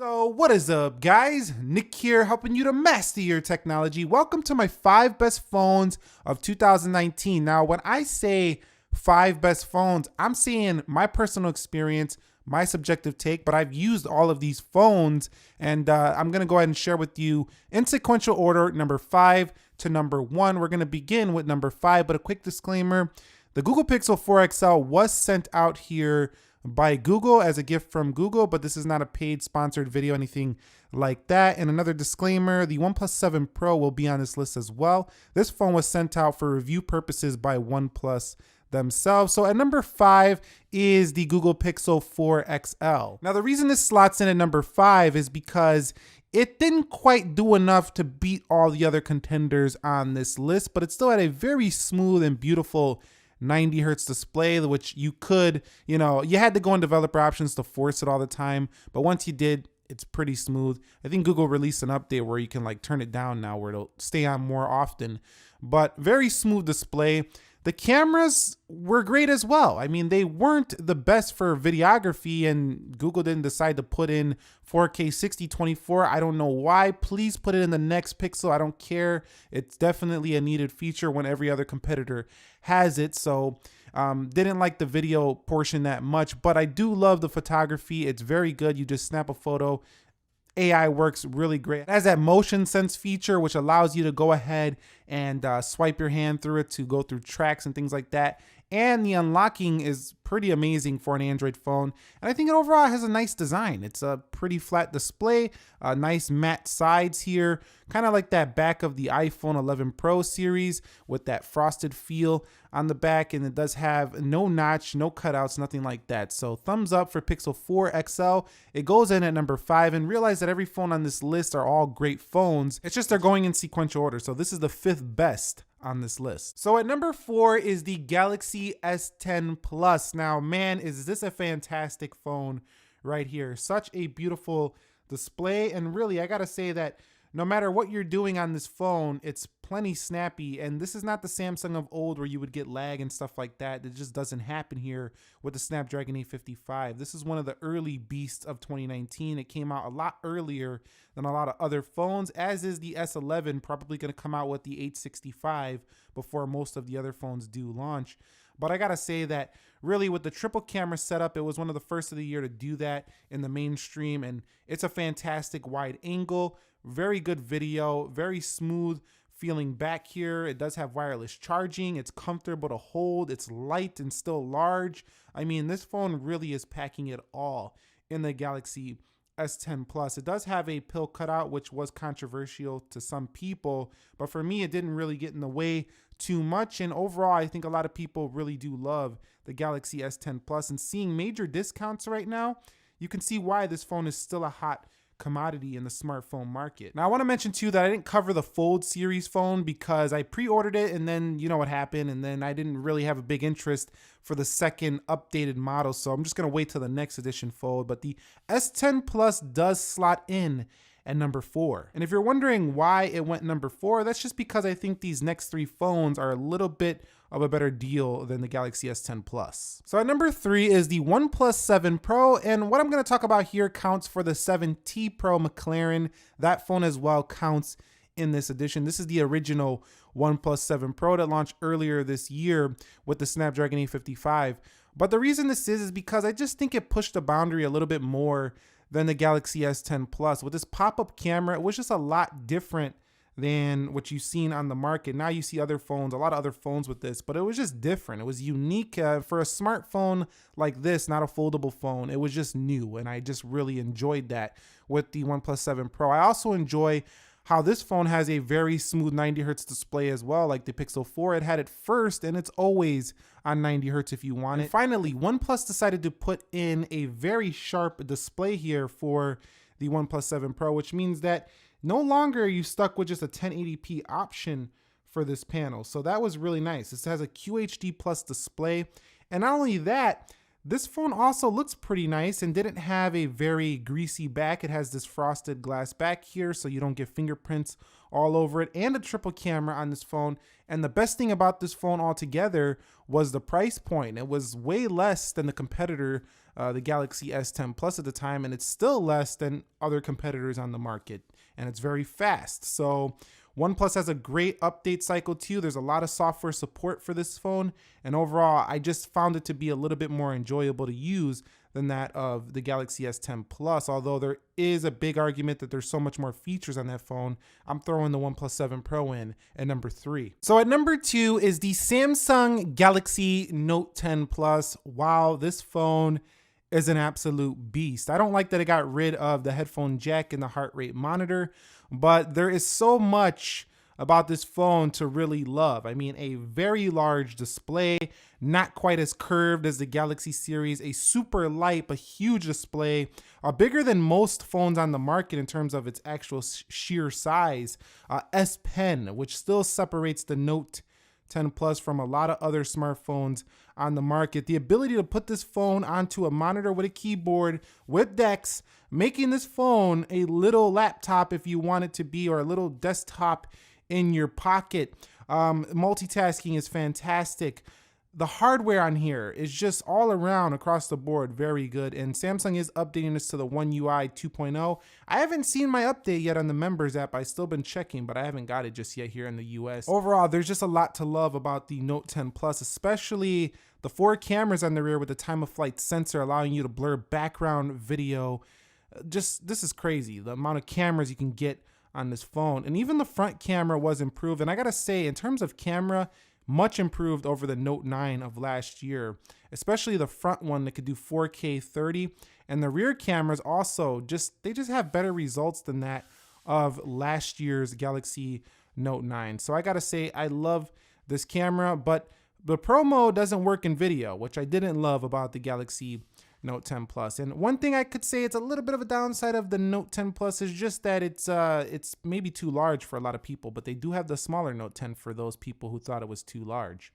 So what is up, guys? Nick here, helping you to master your technology. Welcome to my 5 best phones of 2019. Now, when I say 5 best phones, I'm saying my personal experience, my subjective take, but I've used all of these phones, and I'm gonna go ahead and share with you in sequential order, number 5 to number 1. We're gonna begin with number 5, but a quick disclaimer: the Google Pixel 4 XL was sent out here by Google as a gift from Google, but this is not a paid sponsored video, anything like that. And another disclaimer, the OnePlus 7 Pro will be on this list as well. This phone was sent out for review purposes by OnePlus themselves. So at number 5 is the Google Pixel 4 XL. Now, the reason this slots in at number 5 is because it didn't quite do enough to beat all the other contenders on this list, but it still had a very smooth and beautiful 90 hertz display, which you could, you had to go in developer options to force it all the time. But once you did, it's pretty smooth. I think Google released an update where you can like turn it down now where it'll stay on more often, but very smooth display. The cameras were great as well. I mean, they weren't the best for videography, and Google didn't decide to put in 4K 60/24. I don't know why. Please put it in the next Pixel. I don't care. It's definitely a needed feature when every other competitor has it. So didn't like the video portion that much, but I do love the photography. It's very good. You just snap a photo. AI works really great. It has that motion sense feature, which allows you to go ahead and swipe your hand through it to go through tracks and things like that. And the unlocking is pretty amazing for an Android phone. And I think it overall has a nice design. It's a pretty flat display, nice matte sides here, kind of like that back of the iPhone 11 Pro series with that frosted feel on the back. And it does have no notch, no cutouts, nothing like that. So thumbs up for Pixel 4 XL. It goes in at number 5, and realize that every phone on this list are all great phones. It's just they're going in sequential order. So this is the 5th best on this list. So at number 4 is the Galaxy S10 Plus. Now, man, is this a fantastic phone right here. Such a beautiful display. And really, I gotta say that no matter what you're doing on this phone, it's plenty snappy. And this is not the Samsung of old where you would get lag and stuff like that. It just doesn't happen here with the Snapdragon 855. This is one of the early beasts of 2019. It came out a lot earlier than a lot of other phones, as is the S11, probably going to come out with the 865 before most of the other phones do launch. But I gotta say that really with the triple camera setup, it was one of the first of the year to do that in the mainstream, and it's a fantastic wide angle, very good video, very smooth feeling back here. It does have wireless charging. It's comfortable to hold. It's light and still large. I mean, this phone really is packing it all in the Galaxy S10 Plus. It does have a pill cutout, which was controversial to some people, but for me, it didn't really get in the way too much. And overall, I think a lot of people really do love the Galaxy S10 Plus, and seeing major discounts right now, you can see why this phone is still a hot commodity in the smartphone market. Now, I want to mention too that I didn't cover the Fold series phone because I pre-ordered it, and then you know what happened, and then I didn't really have a big interest for the second updated model, so I'm just going to wait till the next edition Fold. But the S10 Plus does slot in at number 4. And if you're wondering why it went number 4, that's just because I think these next 3 phones are a little bit of a better deal than the Galaxy S10 Plus. So at number 3 is the OnePlus 7 Pro, and what I'm going to talk about here counts for the 7T Pro McLaren. That phone as well counts in this edition. This is the original OnePlus 7 Pro that launched earlier this year with the Snapdragon 855. But the reason this is because I just think it pushed the boundary a little bit more than the Galaxy S10 Plus. With this pop-up camera, it was just a lot different than what you've seen on the market. Now you see other phones, a lot of other phones with this, but it was just different. It was unique for a smartphone like this, not a foldable phone. It was just new, and I just really enjoyed that with the OnePlus 7 Pro. I also enjoy how this phone has a very smooth 90 hertz display as well. Like the Pixel 4, it had it first, and it's always on 90 hertz if you want it. And finally, OnePlus decided to put in a very sharp display here for the OnePlus 7 Pro, which means that no longer are you stuck with just a 1080p option for this panel. So that was really nice. This has a QHD plus display. And not only that, This phone also looks pretty nice and didn't have a very greasy back. It has this frosted glass back here so you don't get fingerprints all over it, and a triple camera on this phone. And the best thing about this phone altogether was the price point. It was way less than the competitor, the Galaxy S10 Plus at the time, and it's still less than other competitors on the market, and it's very fast. So OnePlus has a great update cycle too. There's a lot of software support for this phone, and overall I just found it to be a little bit more enjoyable to use than that of the Galaxy S10 Plus. Although there is a big argument that there's so much more features on that phone, I'm throwing the OnePlus 7 Pro in at number 3. So at number 2 is the Samsung Galaxy Note 10 Plus. Wow, this phone is an absolute beast. I don't like that it got rid of the headphone jack and the heart rate monitor, but there is so much about this phone to really love. I mean, a very large display, not quite as curved as the Galaxy series, a super light but huge display, bigger than most phones on the market in terms of its actual sheer size. S Pen, which still separates the Note 10 Plus from a lot of other smartphones on the market. The ability to put this phone onto a monitor with a keyboard, with DeX, making this phone a little laptop if you want it to be, or a little desktop in your pocket. Multitasking is fantastic. The hardware on here is just all around across the board very good, and Samsung is updating this to the One UI 2.0. I haven't seen my update yet on the members app. I've still been checking, but I haven't got it just yet here in the US. Overall, there's just a lot to love about the Note 10 Plus, especially the 4 cameras on the rear with the time of flight sensor allowing you to blur background video. Just, this is crazy, the amount of cameras you can get on this phone. And even the front camera was improved, and I gotta say, in terms of camera, much improved over the Note 9 of last year, especially the front one that could do 4K 30, and the rear cameras also they just have better results than that of last year's Galaxy Note 9. So I gotta say, I love this camera, but the Pro mode doesn't work in video, which I didn't love about the Galaxy Note 10 Plus. And one thing I could say it's a little bit of a downside of the Note 10 Plus is just that it's maybe too large for a lot of people, but they do have the smaller Note 10 for those people who thought it was too large.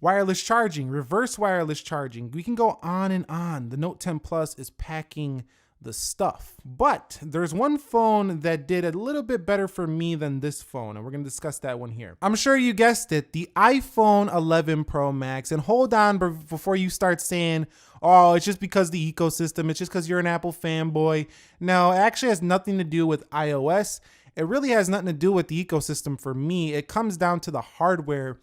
Wireless charging, reverse wireless charging. We can go on and on. The Note 10 Plus is packing the stuff. But there's one phone that did a little bit better for me than this phone, and we're going to discuss that one here. I'm sure you guessed it, the iPhone 11 Pro Max. And hold on before you start saying, oh, it's just because the ecosystem, it's just because you're an Apple fanboy. No, it actually has nothing to do with iOS. It really has nothing to do with the ecosystem for me. It comes down to the hardware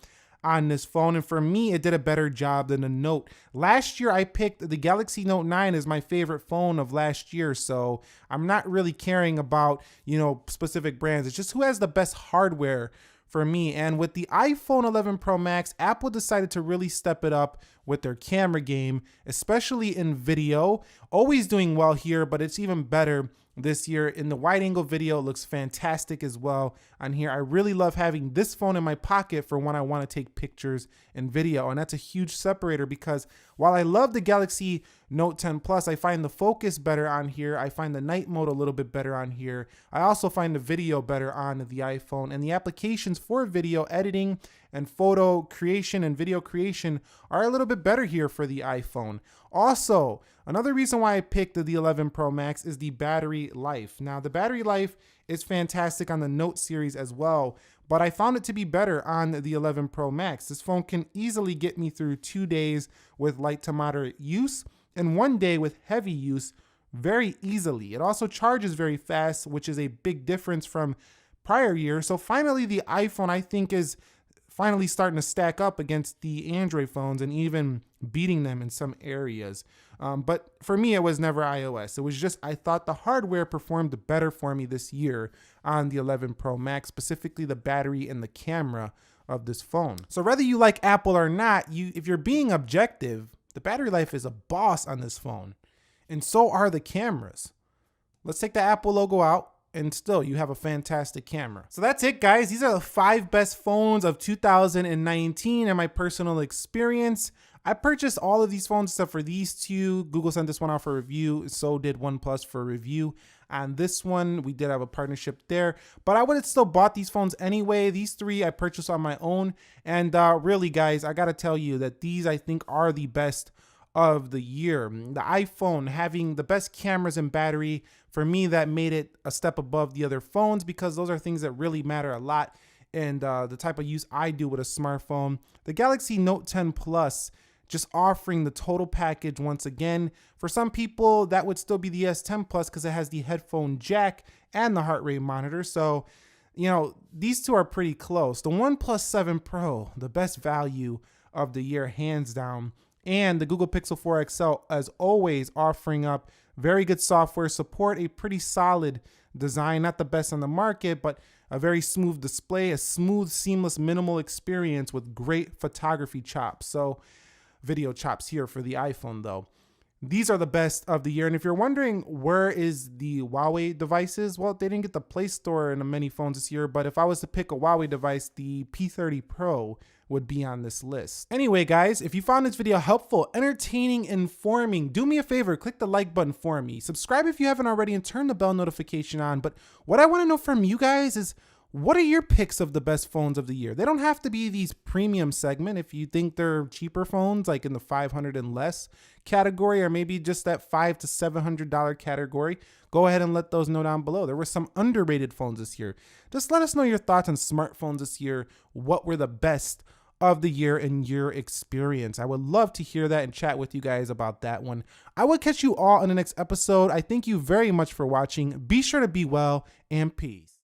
on this phone, and for me it did a better job than the Note. Last year I picked the Galaxy Note 9 as my favorite phone of last year, so I'm not really caring about, you know, specific brands. It's just who has the best hardware for me. And with the iPhone 11 Pro Max, Apple decided to really step it up with their camera game, especially in video. Always doing well here, but it's even better this year. In the wide angle video, it looks fantastic as well on here. I really love having this phone in my pocket for when I want to take pictures and video, and that's a huge separator because while I love the Galaxy Note 10 Plus, I find the focus better on here. I find the night mode a little bit better on here. I also find the video better on the iPhone, and the applications for video editing and photo creation and video creation are a little bit better here for the iPhone. Also, another reason why I picked the 11 Pro Max is the battery life. Now, the battery life is fantastic on the Note series as well, but I found it to be better on the 11 Pro Max. This phone can easily get me through 2 days with light to moderate use and 1 day with heavy use very easily. It also charges very fast, which is a big difference from prior years. So finally, the iPhone, I think, is finally starting to stack up against the Android phones and even beating them in some areas. But for me, it was never iOS. It was just, I thought the hardware performed better for me this year on the 11 Pro Max, specifically the battery and the camera of this phone. So whether you like Apple or not, if you're being objective, the battery life is a boss on this phone. And so are the cameras. Let's take the Apple logo out, and still you have a fantastic camera. So that's it, guys. These are the 5 best phones of 2019 in my personal experience. I purchased all of these phones except for these two. Google sent this one out for review. So did OnePlus for review. And this one, we did have a partnership there, but I would have still bought these phones anyway. These three I purchased on my own. And really, guys, I got to tell you that these I think are the best of the year. The iPhone having the best cameras and battery, for me, that made it a step above the other phones because those are things that really matter a lot and the type of use I do with a smartphone. The Galaxy Note 10 Plus just offering the total package once again. For some people, that would still be the S10 Plus because it has the headphone jack and the heart rate monitor. So, you know, these two are pretty close. The OnePlus 7 Pro, the best value of the year, hands down. And the Google Pixel 4 XL, as always, offering up very good software support, a pretty solid design, not the best on the market, but a very smooth display, a smooth, seamless, minimal experience with great photography chops. So video chops here for the iPhone though. These are the best of the year. And if you're wondering where is the Huawei devices, well, they didn't get the Play Store in many phones this year, but if I was to pick a Huawei device, the P30 Pro would be on this list. Anyway, guys, if you found this video helpful, entertaining, informing, do me a favor, click the like button for me. Subscribe if you haven't already and turn the bell notification on. But what I want to know from you guys is, what are your picks of the best phones of the year? They don't have to be these premium segment. If you think they're cheaper phones, like in the 500 and less category, or maybe just that $500 to $700 category, go ahead and let those know down below. There were some underrated phones this year. Just let us know your thoughts on smartphones this year. What were the best of the year in your experience? I would love to hear that and chat with you guys about that one. I will catch you all in the next episode. I thank you very much for watching. Be sure to be well and peace.